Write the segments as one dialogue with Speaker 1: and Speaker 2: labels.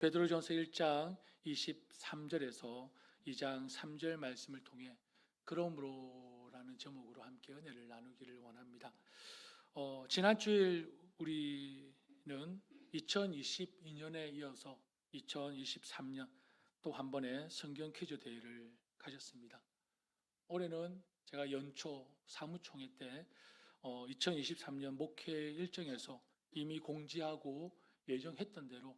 Speaker 1: 베드로전서 1장 23절에서 2장 3절 말씀을 통해 그러므로라는 제목으로 함께 은혜를 나누기를 원합니다. 지난 주일 우리는 2022년에 이어서 2023년 또 한 번의 성경 퀴즈 대회를 가졌습니다. 올해는 제가 연초 사무총회 때 2023년 목회 일정에서 이미 공지하고 예정했던 대로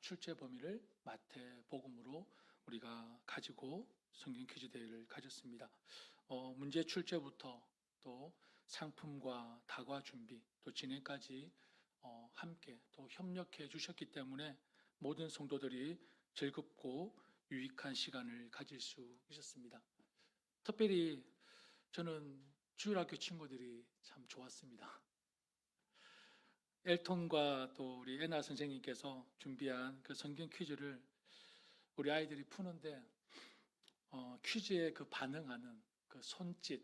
Speaker 1: 출제 범위를 마태복음으로 우리가 가지고 성경 퀴즈 대회를 가졌습니다. 문제 출제부터 또 상품과 다과 준비 또 진행까지 함께 또 협력해 주셨기 때문에 모든 성도들이 즐겁고 유익한 시간을 가질 수 있었습니다. 특별히 저는 주일학교 친구들이 참 좋았습니다. 엘톤과 또 우리 애나 선생님께서 준비한 그 성경 퀴즈를 우리 아이들이 푸는데 퀴즈에 그 반응하는 그 손짓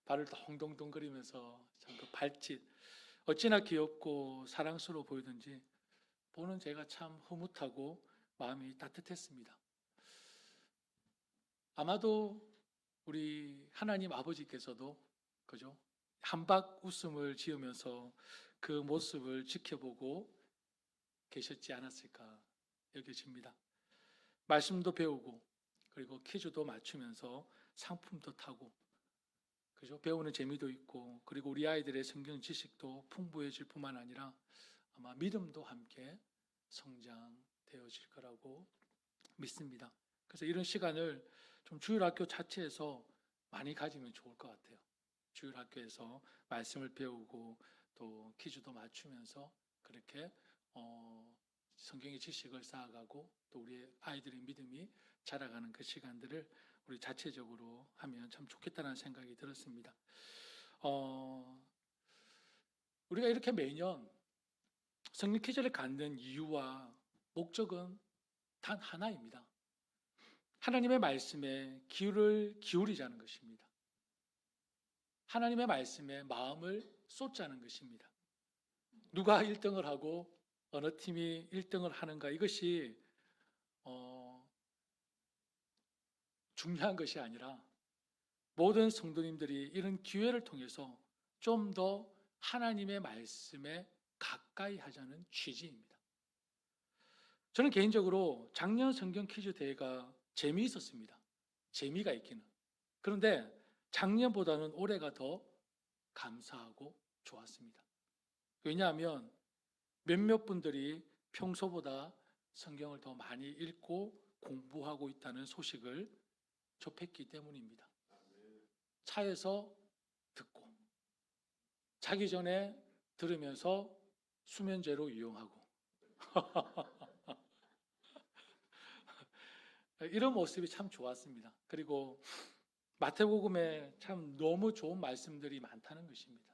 Speaker 1: 발을 동동동거리면서 참 그 발짓 어찌나 귀엽고 사랑스러워 보이던지 보는 제가 참 흐뭇하고 마음이 따뜻했습니다. 아마도 우리 하나님 아버지께서도 그죠? 한박 웃음을 지으면서 그 모습을 지켜보고 계셨지 않았을까 여겨집니다. 말씀도 배우고 그리고 퀴즈도 맞추면서 상품도 타고 그죠? 배우는 재미도 있고 그리고 우리 아이들의 성경 지식도 풍부해질 뿐만 아니라 아마 믿음도 함께 성장되어질 거라고 믿습니다. 그래서 이런 시간을 좀 주일학교 자체에서 많이 가지면 좋을 것 같아요. 주일학교에서 말씀을 배우고 또 퀴즈도 맞추면서 그렇게 성경의 지식을 쌓아가고 또 우리 아이들의 믿음이 자라가는 그 시간들을 우리 자체적으로 하면 참 좋겠다는 생각이 들었습니다. 우리가 이렇게 매년 성경 퀴즈를 갖는 이유와 목적은 단 하나입니다. 하나님의 말씀에 귀를 기울이자는 것입니다. 하나님의 말씀에 마음을 쏟자는 것입니다. 누가 1등을 하고 어느 팀이 1등을 하는가 이것이 중요한 것이 아니라 모든 성도님들이 이런 기회를 통해서 좀 더 하나님의 말씀에 가까이 하자는 취지입니다. 저는 개인적으로 작년 성경 퀴즈 대회가 재미있었습니다. 재미가 있기는. 그런데 작년보다는 올해가 더 감사하고 좋았습니다. 왜냐하면 몇몇 분들이 평소보다 성경을 더 많이 읽고 공부하고 있다는 소식을 접했기 때문입니다. 차에서 듣고 자기 전에 들으면서 수면제로 이용하고 이런 모습이 참 좋았습니다. 그리고 마태복음에 참 너무 좋은 말씀들이 많다는 것입니다.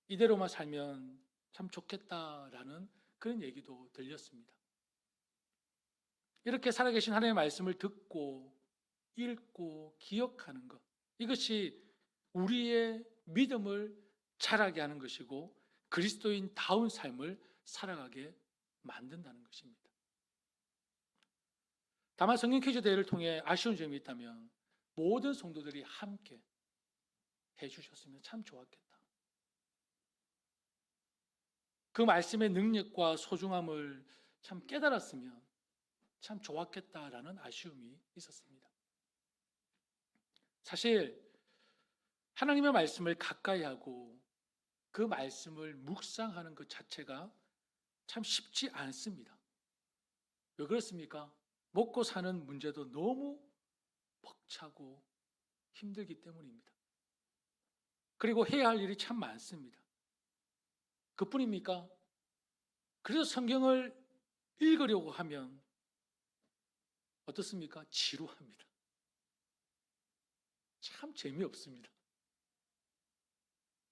Speaker 1: 이대로만 살면 참 좋겠다라는 그런 얘기도 들렸습니다. 이렇게 살아계신 하나님의 말씀을 듣고 읽고 기억하는 것 이것이 우리의 믿음을 자라게 하는 것이고 그리스도인다운 삶을 살아가게 만든다는 것입니다. 다만 성경 퀴즈 대회를 통해 아쉬운 점이 있다면 모든 성도들이 함께 해주셨으면 참 좋았겠다. 그 말씀의 능력과 소중함을 참 깨달았으면 참 좋았겠다라는 아쉬움이 있었습니다. 사실 하나님의 말씀을 가까이 하고 그 말씀을 묵상하는 것 자체가 참 쉽지 않습니다. 왜 그렇습니까? 먹고 사는 문제도 너무 벅차고 힘들기 때문입니다. 그리고 해야 할 일이 참 많습니다. 그뿐입니까? 그래서 성경을 읽으려고 하면 어떻습니까? 지루합니다. 참 재미없습니다.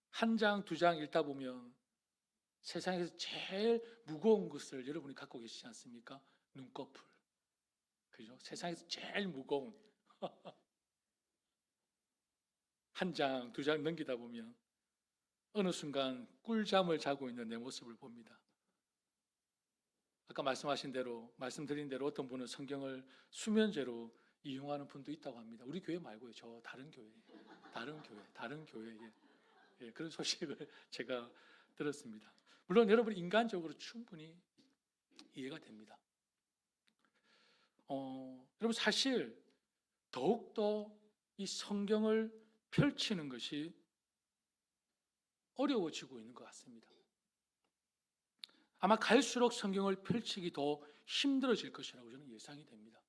Speaker 1: 한 장, 두 장 읽다 보면 세상에서 제일 무거운 것을 여러분이 갖고 계시지 않습니까? 눈꺼풀. 그죠? 세상에서 제일 무거운 한 장, 두 장 넘기다 보면 어느 순간 꿀잠을 자고 있는 내 모습을 봅니다. 아까 말씀드린 대로 어떤 분은 성경을 수면제로 이용하는 분도 있다고 합니다. 우리 교회 말고요. 저 다른 교회. 다른 교회에 그런 소식을 제가 들었습니다. 물론 여러분 인간적으로 충분히 이해가 됩니다. 여러분 사실 더욱더 이 성경을 펼치는 것이 어려워지고 있는 것 같습니다. 아마 갈수록 성경을 펼치기 더 힘들어질 것이라고 저는 예상이 됩니다.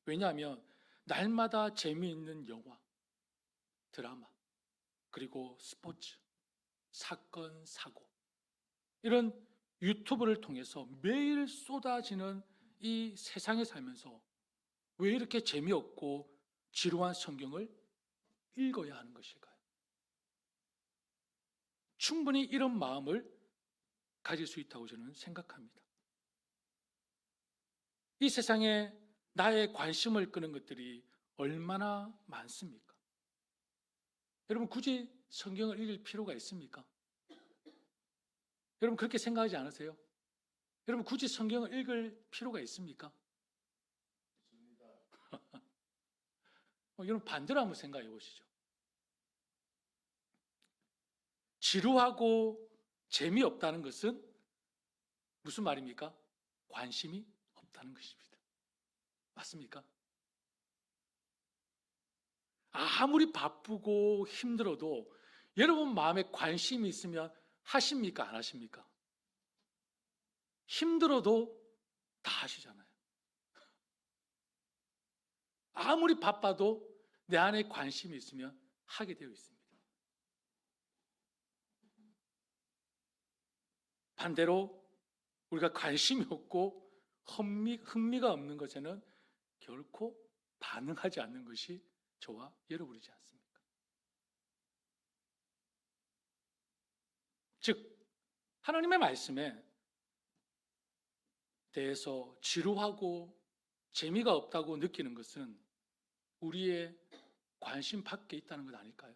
Speaker 1: 왜냐하면 날마다 재미있는 영화, 드라마, 그리고 스포츠, 사건, 사고 이런 유튜브를 통해서 매일 쏟아지는 이 세상에 살면서 왜 이렇게 재미없고 지루한 성경을 읽어야 하는 것일까요? 충분히 이런 마음을 가질 수 있다고 저는 생각합니다. 이 세상에 나의 관심을 끄는 것들이 얼마나 많습니까? 여러분 굳이 성경을 읽을 필요가 있습니까? 여러분 그렇게 생각하지 않으세요? 여러분 굳이 성경을 읽을 필요가 있습니까? 여러분 반대로 한번 생각해 보시죠. 지루하고 재미없다는 것은 무슨 말입니까? 관심이 없다는 것입니다. 맞습니까? 아무리 바쁘고 힘들어도 여러분 마음에 관심이 있으면 하십니까? 안 하십니까? 힘들어도 다 하시잖아요. 아무리 바빠도 내 안에 관심이 있으면 하게 되어 있습니다. 반대로 우리가 관심이 없고 흥미가 없는 것에는 결코 반응하지 않는 것이 저와 여러분이지 않습니까? 즉 하나님의 말씀에 대해서 지루하고 재미가 없다고 느끼는 것은 우리의 관심 밖에 있다는 것 아닐까요?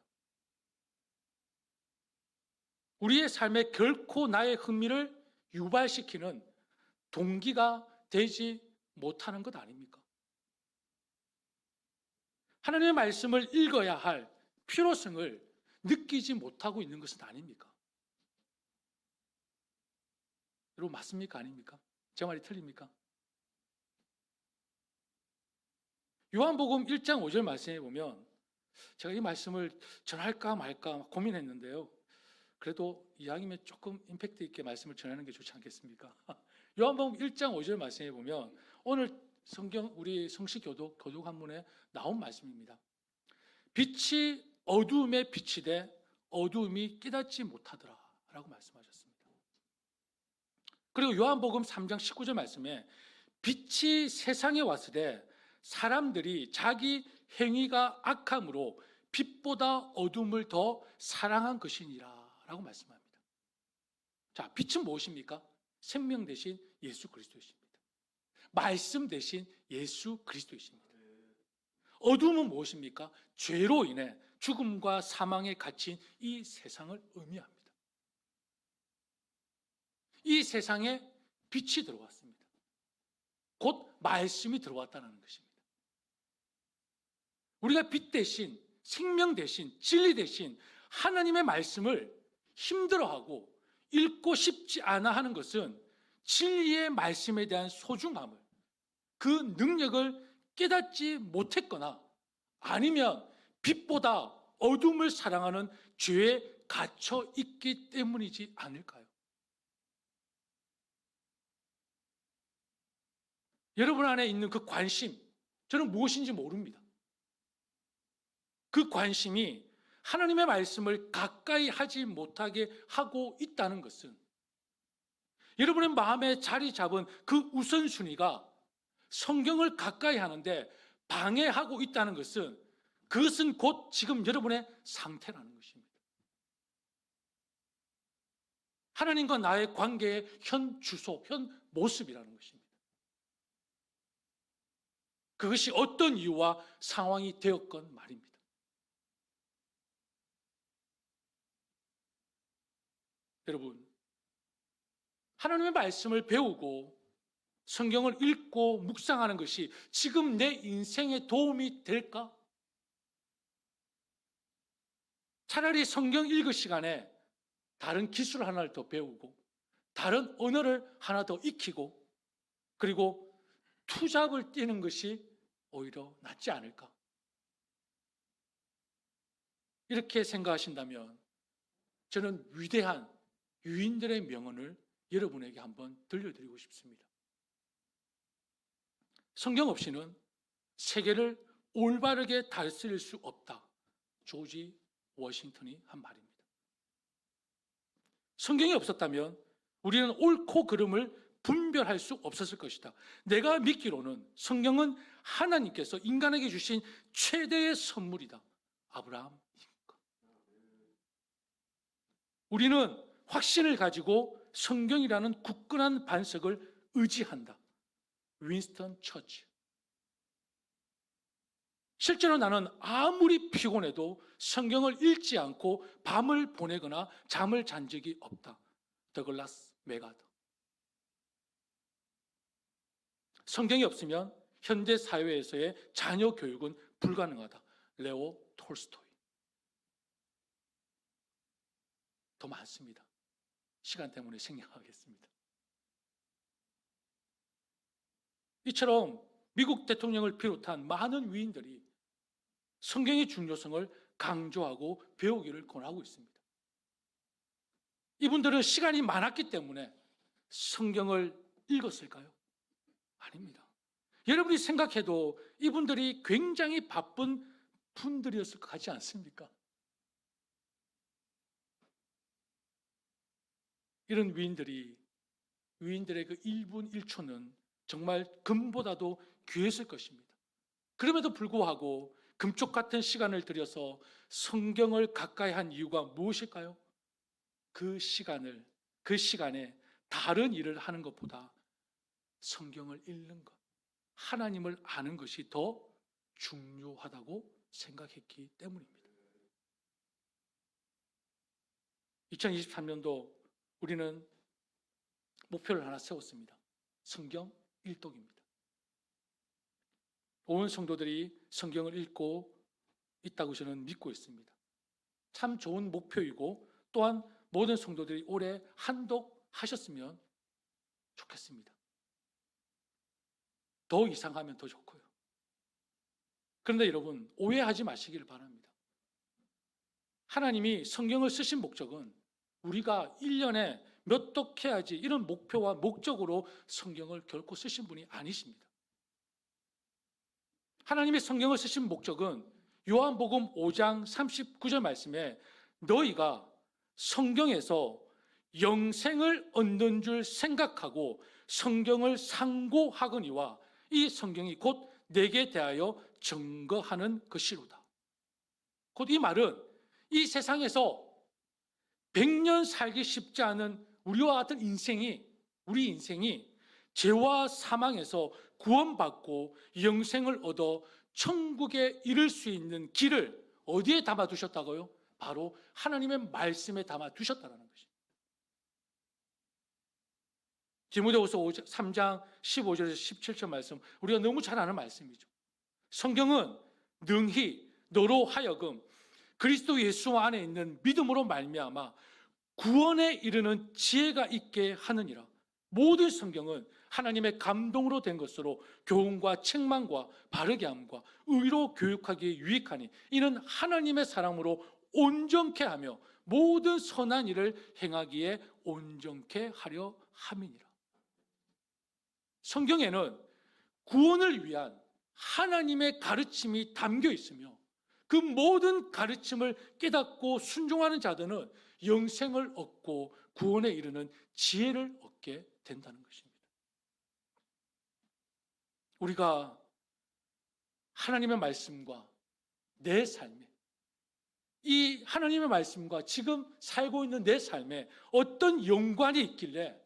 Speaker 1: 우리의 삶에 결코 나의 흥미를 유발시키는 동기가 되지 못하는 것 아닙니까? 하나님의 말씀을 읽어야 할 필요성을 느끼지 못하고 있는 것은 아닙니까? 여러분 맞습니까? 아닙니까? 제 말이 틀립니까? 요한복음 1장 5절 말씀에 보면 제가 이 말씀을 전할까 말까 고민했는데요. 그래도 이왕이면 조금 임팩트 있게 말씀을 전하는 게 좋지 않겠습니까? 요한복음 1장 5절 말씀에 보면 오늘 성경 우리 성시교독 교독 한문에 나온 말씀입니다. 빛이 어두움에 비치되 어두움이 깨닫지 못하더라 라고 말씀하셨습니다. 그리고 요한복음 3장 19절 말씀에 빛이 세상에 왔을 때 사람들이 자기 행위가 악함으로 빛보다 어둠을 더 사랑한 것이니라 라고 말씀합니다. 자, 빛은 무엇입니까? 생명 대신 예수 그리스도이십니다. 말씀 대신 예수 그리스도이십니다. 어둠은 무엇입니까? 죄로 인해 죽음과 사망에 갇힌 이 세상을 의미합니다. 이 세상에 빛이 들어왔습니다. 곧 말씀이 들어왔다는 것입니다. 우리가 빛 대신 생명 대신 진리 대신 하나님의 말씀을 힘들어하고 읽고 싶지 않아 하는 것은 진리의 말씀에 대한 소중함을 그 능력을 깨닫지 못했거나 아니면 빛보다 어둠을 사랑하는 죄에 갇혀 있기 때문이지 않을까요? 여러분 안에 있는 그 관심, 저는 무엇인지 모릅니다. 그 관심이 하나님의 말씀을 가까이 하지 못하게 하고 있다는 것은 여러분의 마음에 자리 잡은 그 우선순위가 성경을 가까이 하는데 방해하고 있다는 것은 그것은 곧 지금 여러분의 상태라는 것입니다. 하나님과 나의 관계의 현 주소, 현 모습이라는 것입니다. 그것이 어떤 이유와 상황이 되었건 말입니다. 여러분, 하나님의 말씀을 배우고 성경을 읽고 묵상하는 것이 지금 내 인생에 도움이 될까? 차라리 성경 읽을 시간에 다른 기술 하나를 더 배우고 다른 언어를 하나 더 익히고 그리고 투잡을 뛰는 것이 오히려 낫지 않을까? 이렇게 생각하신다면 저는 위대한 유인들의 명언을 여러분에게 한번 들려드리고 싶습니다. 성경 없이는 세계를 올바르게 다스릴 수 없다. 조지 워싱턴이 한 말입니다. 성경이 없었다면 우리는 옳고 그름을 분별할 수 없었을 것이다. 내가 믿기로는 성경은 하나님께서 인간에게 주신 최대의 선물이다. 아브라함입니까? 우리는 확신을 가지고 성경이라는 굳건한 반석을 의지한다. 윈스턴 처치. 실제로 나는 아무리 피곤해도 성경을 읽지 않고 밤을 보내거나 잠을 잔 적이 없다. 더글라스 메가더. 성경이 없으면 현대 사회에서의 자녀 교육은 불가능하다. 레오 톨스토이. 더 많습니다. 시간 때문에 생략하겠습니다. 이처럼 미국 대통령을 비롯한 많은 위인들이 성경의 중요성을 강조하고 배우기를 권하고 있습니다. 이분들은 시간이 많았기 때문에 성경을 읽었을까요? 아닙니다. 여러분이 생각해도 이분들이 굉장히 바쁜 분들이었을 것 같지 않습니까? 이런 위인들의 그 1분 1초는 정말 금보다도 귀했을 것입니다. 그럼에도 불구하고 금쪽 같은 시간을 들여서 성경을 가까이 한 이유가 무엇일까요? 그 시간에 다른 일을 하는 것보다 성경을 읽는 것, 하나님을 아는 것이 더 중요하다고 생각했기 때문입니다. 2023년도 우리는 목표를 하나 세웠습니다. 성경 일독입니다. 온 성도들이 성경을 읽고 있다고 저는 믿고 있습니다. 참 좋은 목표이고 또한 모든 성도들이 올해 한독하셨으면 좋겠습니다. 더 이상하면 더 좋고요. 그런데 여러분, 오해하지 마시기를 바랍니다. 하나님이 성경을 쓰신 목적은 우리가 1년에 몇 독해야지 이런 목표와 목적으로 성경을 결코 쓰신 분이 아니십니다. 하나님의 성경을 쓰신 목적은 요한복음 5장 39절 말씀에 너희가 성경에서 영생을 얻는 줄 생각하고 성경을 상고하거니와 이 성경이 곧 내게 대하여 증거하는 것이로다. 곧 이 말은 이 세상에서 100년 살기 쉽지 않은 우리와 같은 우리 인생이 죄와 사망에서 구원받고 영생을 얻어 천국에 이를 수 있는 길을 어디에 담아두셨다고요? 바로 하나님의 말씀에 담아두셨다는 것입니다. 디모데후서 3장 15절에서 17절 말씀, 우리가 너무 잘 아는 말씀이죠. 성경은 능히 너로 하여금 그리스도 예수 안에 있는 믿음으로 말미암아 구원에 이르는 지혜가 있게 하느니라. 모든 성경은 하나님의 감동으로 된 것으로 교훈과 책망과 바르게 함과 의로 교육하기에 유익하니 이는 하나님의 사랑으로 온전케 하며 모든 선한 일을 행하기에 온전케 하려 함이니라. 성경에는 구원을 위한 하나님의 가르침이 담겨 있으며 그 모든 가르침을 깨닫고 순종하는 자들은 영생을 얻고 구원에 이르는 지혜를 얻게 된다는 것입니다. 우리가 하나님의 말씀과 내 삶에, 이 하나님의 말씀과 지금 살고 있는 내 삶에 어떤 연관이 있길래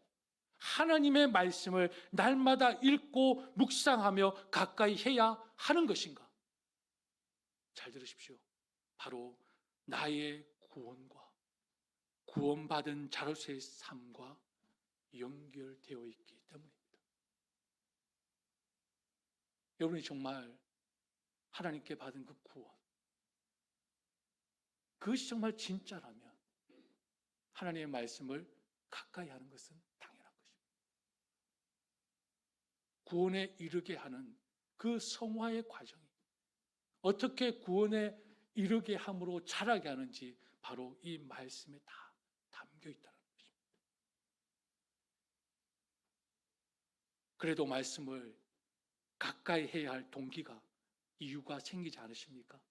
Speaker 1: 하나님의 말씀을 날마다 읽고 묵상하며 가까이 해야 하는 것인가? 잘 들으십시오. 바로 나의 구원과 구원받은 자로서의 삶과 연결되어 있기 때문입니다. 여러분이 정말 하나님께 받은 그 구원, 그것이 정말 진짜라면 하나님의 말씀을 가까이 하는 것은 당연한 것입니다. 구원에 이르게 하는 그 성화의 과정이 어떻게 구원에 이르게 함으로 자라게 하는지 바로 이 말씀에 다 담겨 있다는 것입니다. 그래도 말씀을 가까이 해야 할 동기가, 이유가 생기지 않으십니까?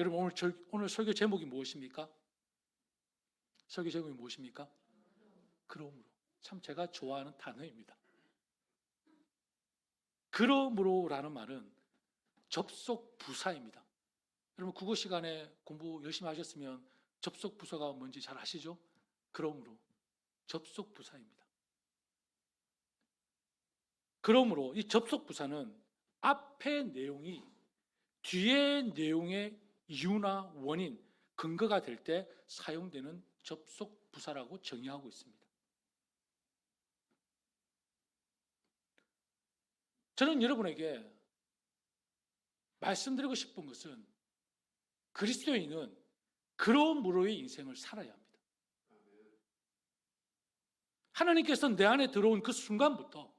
Speaker 1: 여러분, 오늘 설교 제목이 무엇입니까? 설교 제목이 무엇입니까? 그러므로. 참 제가 좋아하는 단어입니다. 그러므로라는 말은 접속 부사입니다. 여러분, 국어 시간에 공부 열심히 하셨으면 접속 부사가 뭔지 잘 아시죠? 그러므로. 접속 부사입니다. 그러므로 이 접속 부사는 앞의 내용이 뒤의 내용의 이유나 원인, 근거가 될 때 사용되는 접속 부사라고 정의하고 있습니다. 저는 여러분에게 말씀드리고 싶은 것은 그리스도인은 그러므로의 인생을 살아야 합니다. 하나님께서 내 안에 들어온 그 순간부터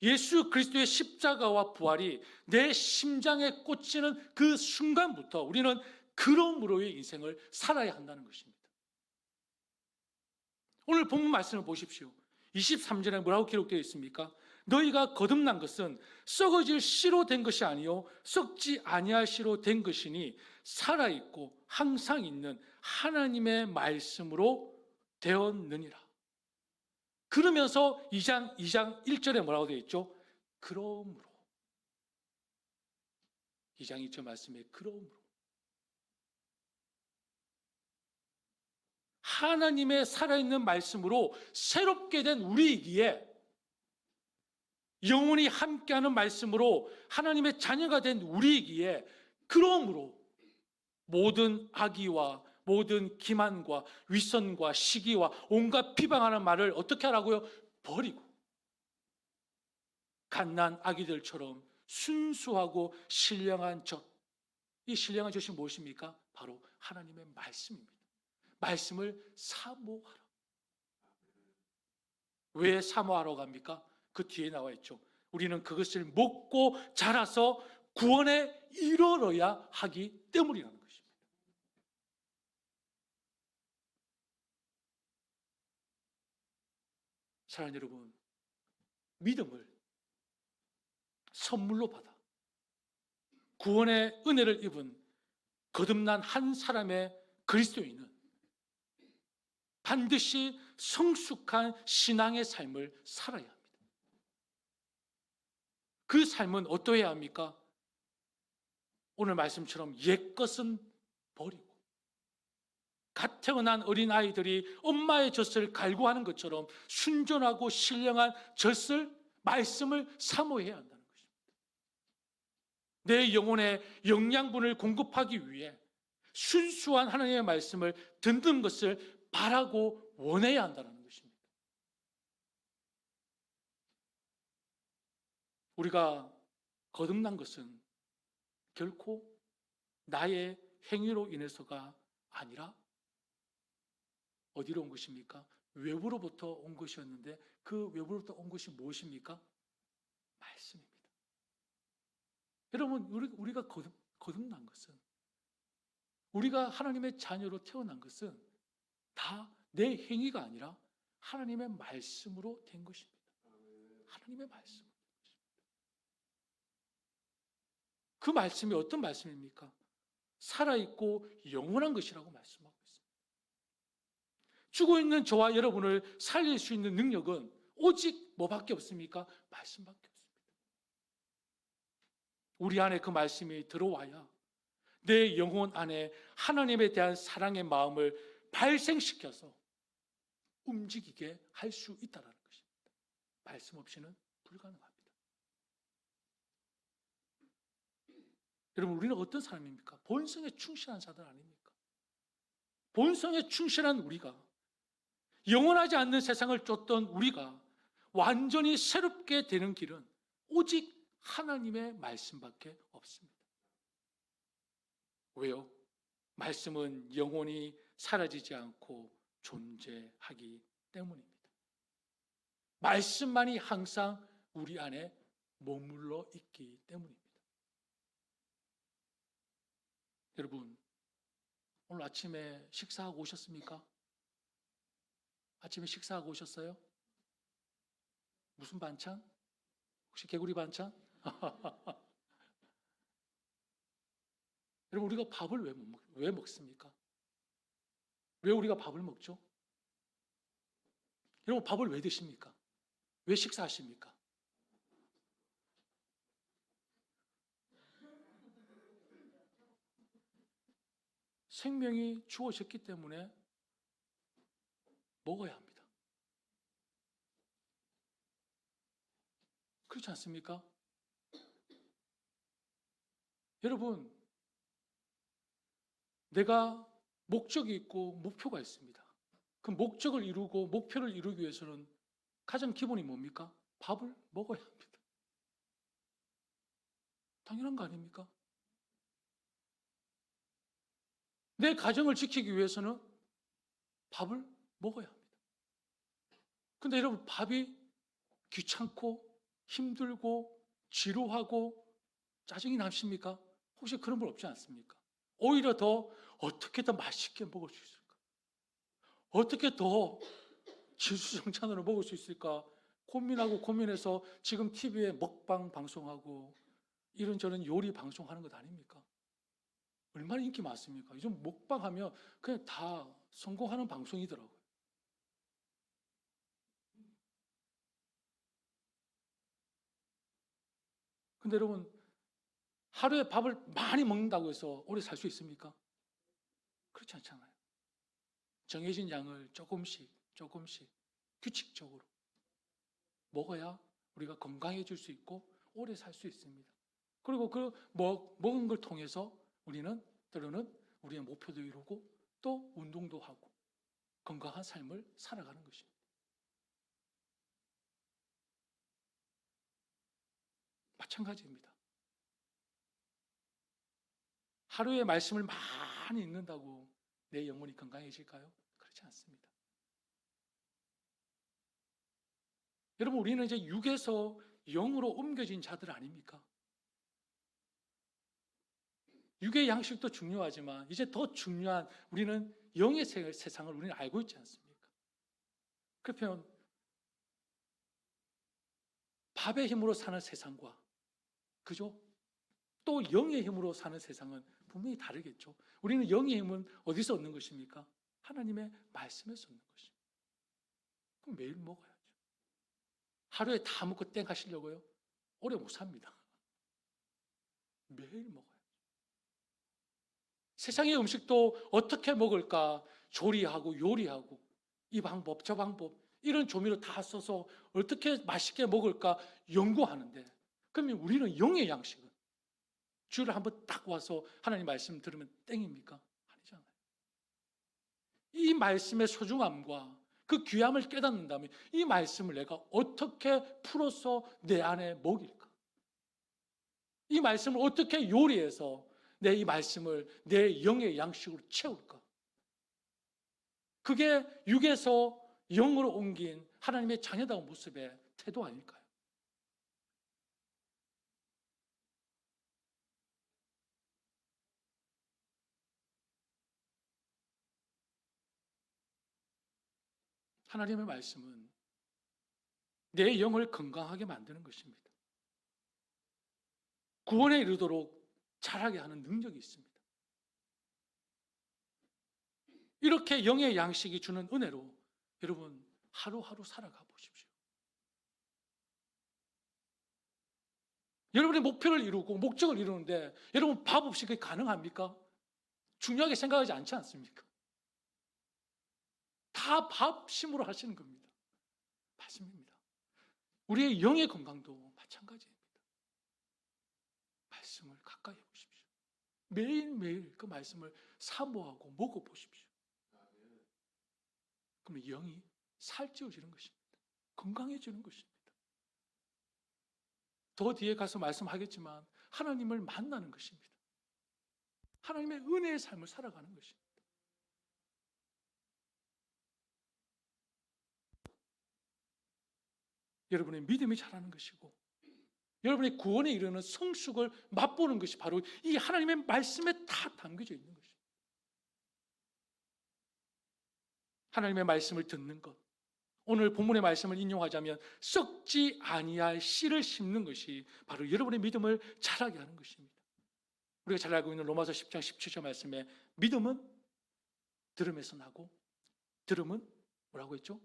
Speaker 1: 예수 그리스도의 십자가와 부활이 내 심장에 꽂히는 그 순간부터 우리는 그러므로의 인생을 살아야 한다는 것입니다. 오늘 본문 말씀을 보십시오. 23절에 뭐라고 기록되어 있습니까? 너희가 거듭난 것은 썩어질 씨로 된 것이 아니요 썩지 아니할 씨로 된 것이니 살아있고 항상 있는 하나님의 말씀으로 되었느니라. 그러면서 2장 1절에 뭐라고 되어 있죠? 그러므로. 2장 1절 말씀에 그러므로. 하나님의 살아있는 말씀으로 새롭게 된 우리이기에, 영원히 함께하는 말씀으로 하나님의 자녀가 된 우리이기에, 그러므로 모든 악의와 모든 기만과 위선과 시기와 온갖 비방하는 말을 어떻게 하라고요? 버리고 갓난 아기들처럼 순수하고 신령한 젖. 이 신령한 젖이 무엇입니까? 바로 하나님의 말씀입니다. 말씀을 사모하라. 왜 사모하러 갑니까? 그 뒤에 나와 있죠. 우리는 그것을 먹고 자라서 구원에 이르러야 하기 때문이라는 것입니다. 사랑하는 여러분, 믿음을 선물로 받아 구원의 은혜를 입은 거듭난 한 사람의 그리스도인은 반드시 성숙한 신앙의 삶을 살아야 합니다. 그 삶은 어떠해야 합니까? 오늘 말씀처럼 옛것은 버리고 갓 태어난 어린아이들이 엄마의 젖을 갈구하는 것처럼 순전하고 신령한 젖을, 말씀을 사모해야 한다는 것입니다. 내 영혼의 영양분을 공급하기 위해 순수한 하나님의 말씀을 듣는 것을 바라고 원해야 한다는 것입니다. 우리가 거듭난 것은 결코 나의 행위로 인해서가 아니라 어디로 온 것입니까? 외부로부터 온 것이었는데 그 외부로부터 온 것이 무엇입니까? 말씀입니다. 여러분, 우리가 거듭난 것은, 우리가 하나님의 자녀로 태어난 것은 다 내 행위가 아니라 하나님의 말씀으로 된 것입니다. 하나님의 말씀. 그 말씀이 어떤 말씀입니까? 살아있고 영원한 것이라고 말씀하고 있습니다. 죽어있는 저와 여러분을 살릴 수 있는 능력은 오직 뭐밖에 없습니까? 말씀밖에 없습니다. 우리 안에 그 말씀이 들어와야 내 영혼 안에 하나님에 대한 사랑의 마음을 발생시켜서 움직이게 할 수 있다는 것입니다. 말씀 없이는 불가능합니다. 여러분, 우리는 어떤 사람입니까? 본성에 충실한 자들 아닙니까? 본성에 충실한 우리가, 영원하지 않는 세상을 쫓던 우리가 완전히 새롭게 되는 길은 오직 하나님의 말씀밖에 없습니다. 왜요? 말씀은 영원히 사라지지 않고 존재하기 때문입니다. 말씀만이 항상 우리 안에 머물러 있기 때문입니다. 여러분, 오늘 아침에 식사하고 오셨습니까? 아침에 식사하고 오셨어요? 무슨 반찬? 혹시 개구리 반찬? 여러분, 우리가 밥을 왜 먹습니까? 왜 우리가 밥을 먹죠? 여러분, 밥을 왜 드십니까? 왜 식사하십니까? 생명이 주어졌기 때문에 먹어야 합니다. 그렇지 않습니까? 여러분, 내가 목적이 있고 목표가 있습니다. 그 목적을 이루고 목표를 이루기 위해서는 가장 기본이 뭡니까? 밥을 먹어야 합니다. 당연한 거 아닙니까? 내 가정을 지키기 위해서는 밥을 먹어야 합니다. 근데 여러분, 밥이 귀찮고 힘들고 지루하고 짜증이 나십니까? 혹시 그런 분 없지 않습니까? 오히려 더 어떻게 더 맛있게 먹을 수 있을까? 어떻게 더 지수정찬으로 먹을 수 있을까? 고민하고 고민해서 지금 TV에 먹방 방송하고 이런저런 요리 방송하는 것 아닙니까? 얼마나 인기 많습니까? 요즘 먹방하면 그냥 다 성공하는 방송이더라고요. 근데 여러분, 하루에 밥을 많이 먹는다고 해서 오래 살 수 있습니까? 그렇지 않잖아요. 정해진 양을 조금씩 규칙적으로 먹어야 우리가 건강해질 수 있고 오래 살 수 있습니다. 그리고 먹은 걸 통해서 우리는 때로는 우리의 목표도 이루고 또 운동도 하고 건강한 삶을 살아가는 것입니다. 마찬가지입니다. 하루에 말씀을 많이 읽는다고 내 영혼이 건강해질까요? 그렇지 않습니다. 여러분, 우리는 이제 육에서 영으로 옮겨진 자들 아닙니까? 육의 양식도 중요하지만 이제 더 중요한 우리는 영의 세상을 우리는 알고 있지 않습니까? 그렇다면 밥의 힘으로 사는 세상과 그죠? 또 영의 힘으로 사는 세상은 분명히 다르겠죠. 우리는 영의 힘은 어디서 얻는 것입니까? 하나님의 말씀에서 얻는 것입니다. 그럼 매일 먹어야죠. 하루에 다 먹고 땡 하시려고요? 오래 못 삽니다. 매일 먹어요. 세상의 음식도 어떻게 먹을까 조리하고 요리하고 이 방법 저 방법 이런 조미료 다 써서 어떻게 맛있게 먹을까 연구하는데, 그러면 우리는 영의 양식은 주일에 한번 딱 와서 하나님 말씀 들으면 땡입니까? 아니잖아요. 이 말씀의 소중함과 그 귀함을 깨닫는다면 이 말씀을 내가 어떻게 풀어서 내 안에 먹일까? 이 말씀을 어떻게 요리해서 내 이 말씀을 내 영의 양식으로 채울까? 그게 육에서 영으로 옮긴 하나님의 자녀다운 모습의 태도 아닐까요? 하나님의 말씀은 내 영을 건강하게 만드는 것입니다. 구원에 이르도록 자라게 하는 능력이 있습니다. 이렇게 영의 양식이 주는 은혜로 여러분 하루하루 살아가 보십시오. 여러분의 목표를 이루고 목적을 이루는데 여러분 밥 없이 그게 가능합니까? 중요하게 생각하지 않지 않습니까? 다 밥심으로 하시는 겁니다. 말씀입니다. 우리의 영의 건강도 마찬가지입니다. 말씀을 가까이 해보십시오. 매일매일 그 말씀을 사모하고 먹어보십시오. 그러면 영이 살찌워지는 것입니다. 건강해지는 것입니다. 더 뒤에 가서 말씀하겠지만 하나님을 만나는 것입니다. 하나님의 은혜의 삶을 살아가는 것입니다. 여러분의 믿음이 자라는 것이고 여러분의 구원에 이르는 성숙을 맛보는 것이 바로 이 하나님의 말씀에 다 담겨져 있는 것입니다. 하나님의 말씀을 듣는 것, 오늘 본문의 말씀을 인용하자면 썩지 아니할 씨를 심는 것이 바로 여러분의 믿음을 자라게 하는 것입니다. 우리가 잘 알고 있는 로마서 10장 17절 말씀에 믿음은 들음에서 나고 들음은 뭐라고 했죠?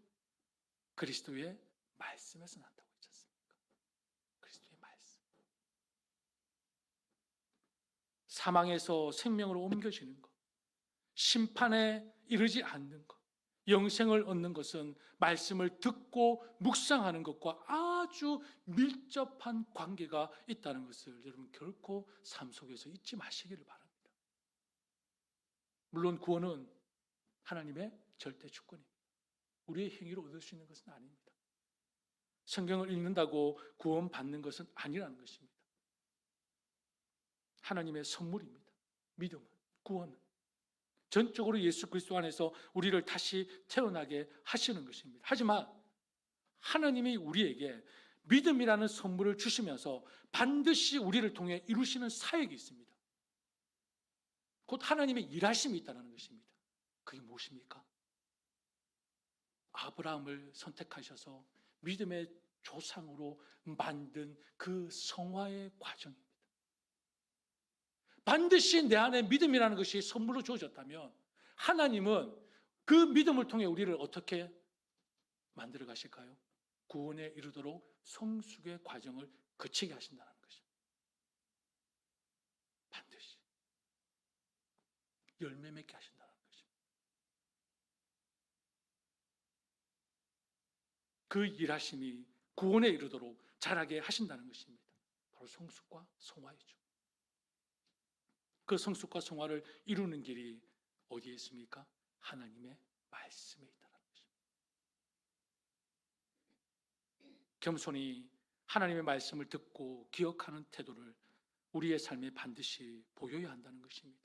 Speaker 1: 그리스도의 말씀에서 난다고 했지 않습니까? 그리스도의 말씀. 사망에서 생명으로 옮겨지는 것, 심판에 이르지 않는 것, 영생을 얻는 것은 말씀을 듣고 묵상하는 것과 아주 밀접한 관계가 있다는 것을 여러분 결코 삶 속에서 잊지 마시기를 바랍니다. 물론 구원은 하나님의 절대 주권입니다. 우리의 행위로 얻을 수 있는 것은 아닙니다. 성경을 읽는다고 구원받는 것은 아니라는 것입니다. 하나님의 선물입니다. 믿음은, 구원은 전적으로 예수 그리스도 안에서 우리를 다시 태어나게 하시는 것입니다. 하지만 하나님이 우리에게 믿음이라는 선물을 주시면서 반드시 우리를 통해 이루시는 사역이 있습니다. 곧 하나님의 일하심이 있다는 것입니다. 그게 무엇입니까? 아브라함을 선택하셔서 믿음의 조상으로 만든 그 성화의 과정입니다. 반드시 내 안에 믿음이라는 것이 선물로 주어졌다면 하나님은 그 믿음을 통해 우리를 어떻게 만들어 가실까요? 구원에 이르도록 성숙의 과정을 거치게 하신다는 것입니다. 반드시 열매 맺게 하신다는 것입니다. 그 일하심이 구원에 이르도록 자라게 하신다는 것입니다. 바로 성숙과 성화이죠. 그 성숙과 성화를 이루는 길이 어디에 있습니까? 하나님의 말씀에 있다는 것입니다. 겸손히 하나님의 말씀을 듣고 기억하는 태도를 우리의 삶에 반드시 보여야 한다는 것입니다.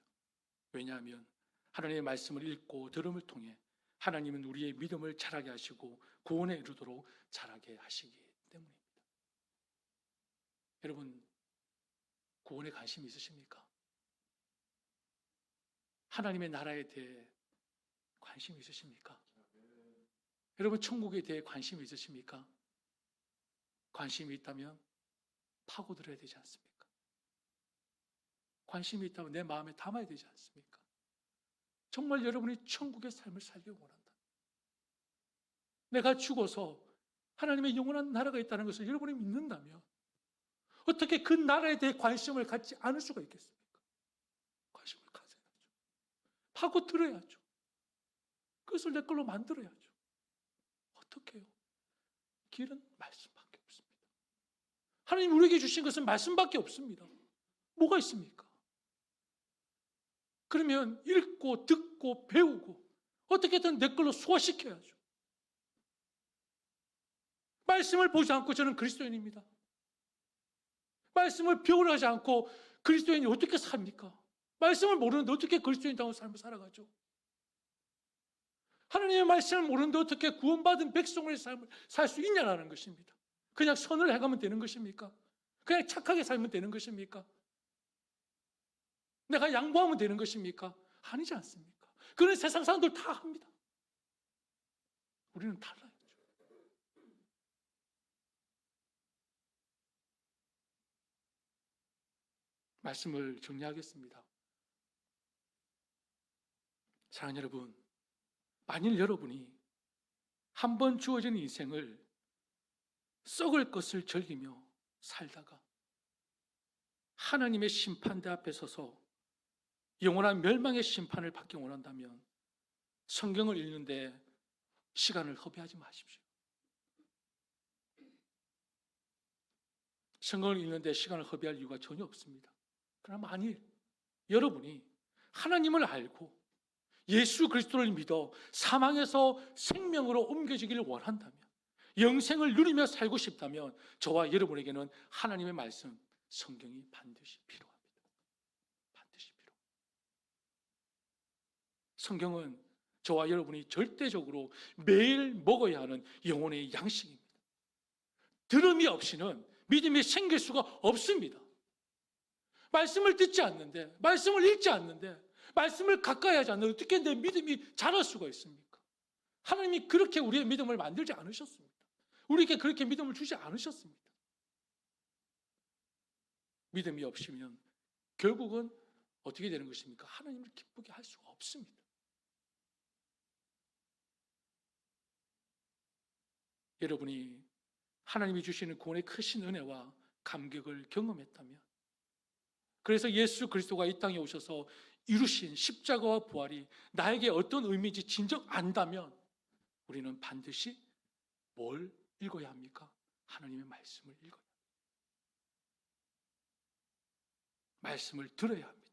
Speaker 1: 왜냐하면 하나님의 말씀을 읽고 들음을 통해 하나님은 우리의 믿음을 자라게 하시고 구원에 이르도록 자라게 하시기 때문입니다. 여러분, 구원에 관심이 있으십니까? 하나님의 나라에 대해 관심이 있으십니까? 여러분, 천국에 대해 관심이 있으십니까? 관심이 있다면 파고들어야 되지 않습니까? 관심이 있다면 내 마음에 담아야 되지 않습니까? 정말 여러분이 천국의 삶을 살기 원한다. 내가 죽어서 하나님의 영원한 나라가 있다는 것을 여러분이 믿는다면 어떻게 그 나라에 대해 관심을 갖지 않을 수가 있겠습니까? 관심을 가져야죠. 파고들어야죠. 그것을 내 걸로 만들어야죠. 어떻게 해요? 길은 말씀밖에 없습니다. 하나님 우리에게 주신 것은 말씀밖에 없습니다. 뭐가 있습니까? 그러면 읽고 듣고 배우고 어떻게든 내 걸로 소화시켜야죠. 말씀을 보지 않고 저는 그리스도인입니다. 말씀을 배우려하지 않고 그리스도인이 어떻게 삽니까? 말씀을 모르는데 어떻게 그리스도인다운 삶을 살아가죠? 하나님의 말씀을 모르는데 어떻게 구원받은 백성의 삶을 살 수 있냐라는 것입니다. 그냥 선을 해가면 되는 것입니까? 그냥 착하게 살면 되는 것입니까? 내가 양보하면 되는 것입니까? 아니지 않습니까? 그런 세상 사람들 다 합니다. 우리는 달라요. 말씀을 정리하겠습니다. 사랑하는 여러분, 만일 여러분이 한 번 주어진 인생을 썩을 것을 즐기며 살다가 하나님의 심판대 앞에 서서 영원한 멸망의 심판을 받기 원한다면 성경을 읽는데 시간을 허비하지 마십시오. 성경을 읽는데 시간을 허비할 이유가 전혀 없습니다. 그러나 만일 여러분이 하나님을 알고 예수 그리스도를 믿어 사망에서 생명으로 옮겨지기를 원한다면 영생을 누리며 살고 싶다면 저와 여러분에게는 하나님의 말씀, 성경이 반드시 필요합니다. 반드시 필요합니다. 성경은 저와 여러분이 절대적으로 매일 먹어야 하는 영혼의 양식입니다. 들음이 없이는 믿음이 생길 수가 없습니다. 말씀을 듣지 않는데, 말씀을 읽지 않는데, 말씀을 가까이 하지 않는데 어떻게 내 믿음이 자랄 수가 있습니까? 하나님이 그렇게 우리의 믿음을 만들지 않으셨습니다. 우리에게 그렇게 믿음을 주지 않으셨습니다. 믿음이 없으면 결국은 어떻게 되는 것입니까? 하나님을 기쁘게 할 수가 없습니다. 여러분이 하나님이 주시는 구원의 크신 은혜와 감격을 경험했다면, 그래서 예수 그리스도가 이 땅에 오셔서 이루신 십자가와 부활이 나에게 어떤 의미인지 진정 안다면 우리는 반드시 뭘 읽어야 합니까? 하나님의 말씀을 읽어야 합니다. 말씀을 들어야 합니다.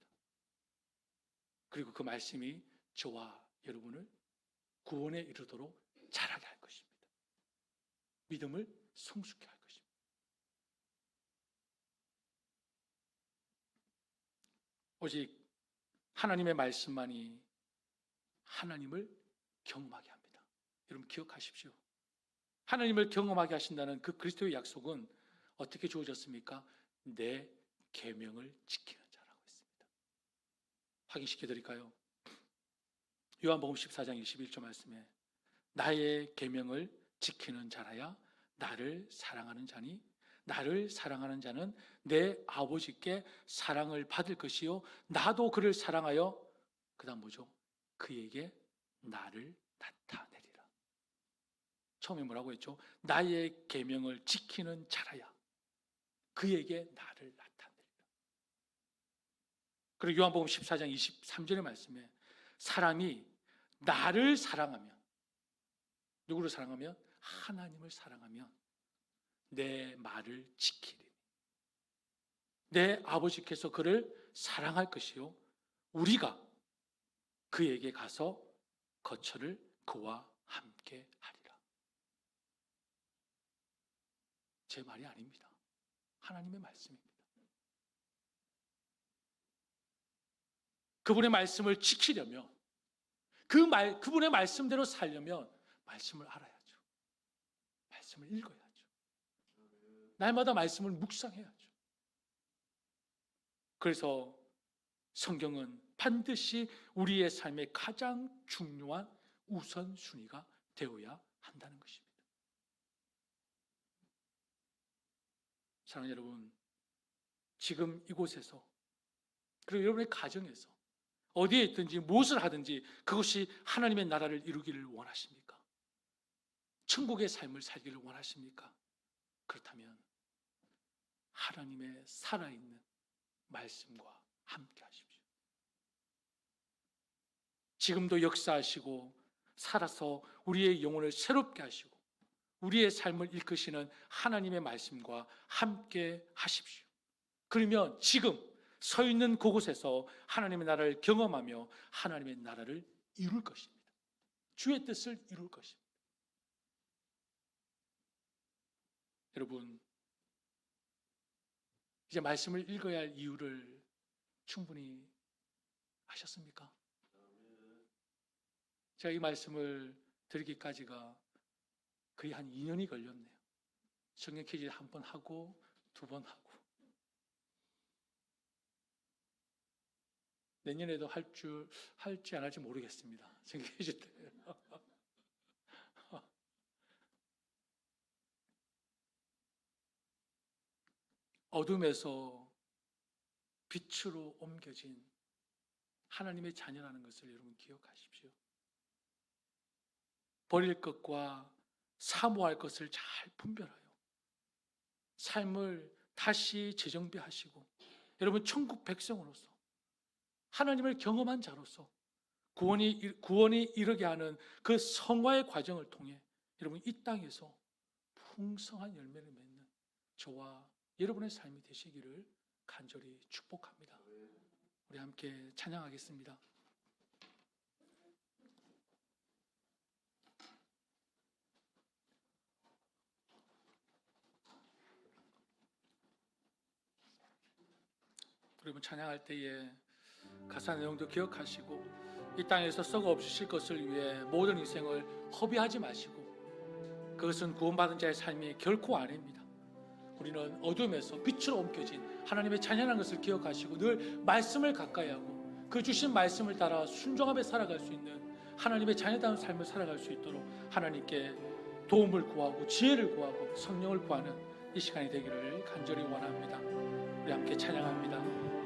Speaker 1: 그리고 그 말씀이 저와 여러분을 구원에 이르도록 자라게 할 것입니다. 믿음을 성숙케 할 것입니다. 오직 하나님의 말씀만이 하나님을 경험하게 합니다. 여러분 기억하십시오. 하나님을 경험하게 하신다는 그 그리스도의 약속은 어떻게 주어졌습니까? 내 계명을 지키는 자라고 했습니다. 확인시켜 드릴까요? 요한복음 14장 21절 말씀에 나의 계명을 지키는 자라야 나를 사랑하는 자니 나를 사랑하는 자는 내 아버지께 사랑을 받을 것이요 나도 그를 사랑하여 그다음 뭐죠? 그에게 나를 나타내리라. 처음에 뭐라고 했죠? 나의 계명을 지키는 자라야 그에게 나를 나타내리라. 그리고 요한복음 14장 23절의 말씀에 사람이 나를 사랑하면, 누구를 사랑하면? 하나님을 사랑하면 내 말을 지키리니 내 아버지께서 그를 사랑할 것이요 우리가 그에게 가서 거처를 그와 함께 하리라. 제 말이 아닙니다. 하나님의 말씀입니다. 그분의 말씀을 지키려면 그분의 말씀대로 살려면 말씀을 알아야죠. 말씀을 읽어야죠. 날마다 말씀을 묵상해야죠. 그래서 성경은 반드시 우리의 삶의 가장 중요한 우선순위가 되어야 한다는 것입니다. 사랑하는 여러분, 지금 이곳에서 그리고 여러분의 가정에서 어디에 있든지 무엇을 하든지 그것이 하나님의 나라를 이루기를 원하십니까? 천국의 삶을 살기를 원하십니까? 그렇다면 하나님의 살아있는 말씀과 함께 하십시오. 지금도 역사하시고 살아서 우리의 영혼을 새롭게 하시고 우리의 삶을 이끄시는 하나님의 말씀과 함께 하십시오. 그러면 지금 서 있는 그곳에서 하나님의 나라를 경험하며 하나님의 나라를 이룰 것입니다. 주의 뜻을 이룰 것입니다. 여러분, 이제 말씀을 읽어야 할 이유를 충분히 아셨습니까? 제가 이 말씀을 드리기까지가 거의 한 2년이 걸렸네요. 성경 퀴즈 한 번 하고 두 번 하고 내년에도 할지 안 할지 모르겠습니다. 성경 퀴즈 때. 어둠에서 빛으로 옮겨진 하나님의 자녀라는 것을 여러분 기억하십시오. 버릴 것과 사모할 것을 잘 분별하여 삶을 다시 재정비하시고 여러분 천국 백성으로서 하나님을 경험한 자로서 구원이 이르게 하는 그 성화의 과정을 통해 여러분 이 땅에서 풍성한 열매를 맺는 저와 여러분의 삶이 되시기를 간절히 축복합니다. 우리 함께 찬양하겠습니다. 여러분 찬양할 때에 가사 내용도 기억하시고 이 땅에서 썩어 없으실 것을 위해 모든 인생을 허비하지 마시고 그것은 구원받은 자의 삶이 결코 아닙니다. 우리는 어둠에서 빛으로 옮겨진 하나님의 자녀라는 것을 기억하시고 늘 말씀을 가까이 하고 그 주신 말씀을 따라 순종하며 살아갈 수 있는 하나님의 자녀다운 삶을 살아갈 수 있도록 하나님께 도움을 구하고 지혜를 구하고 성령을 구하는 이 시간이 되기를 간절히 원합니다. 우리 함께 찬양합니다.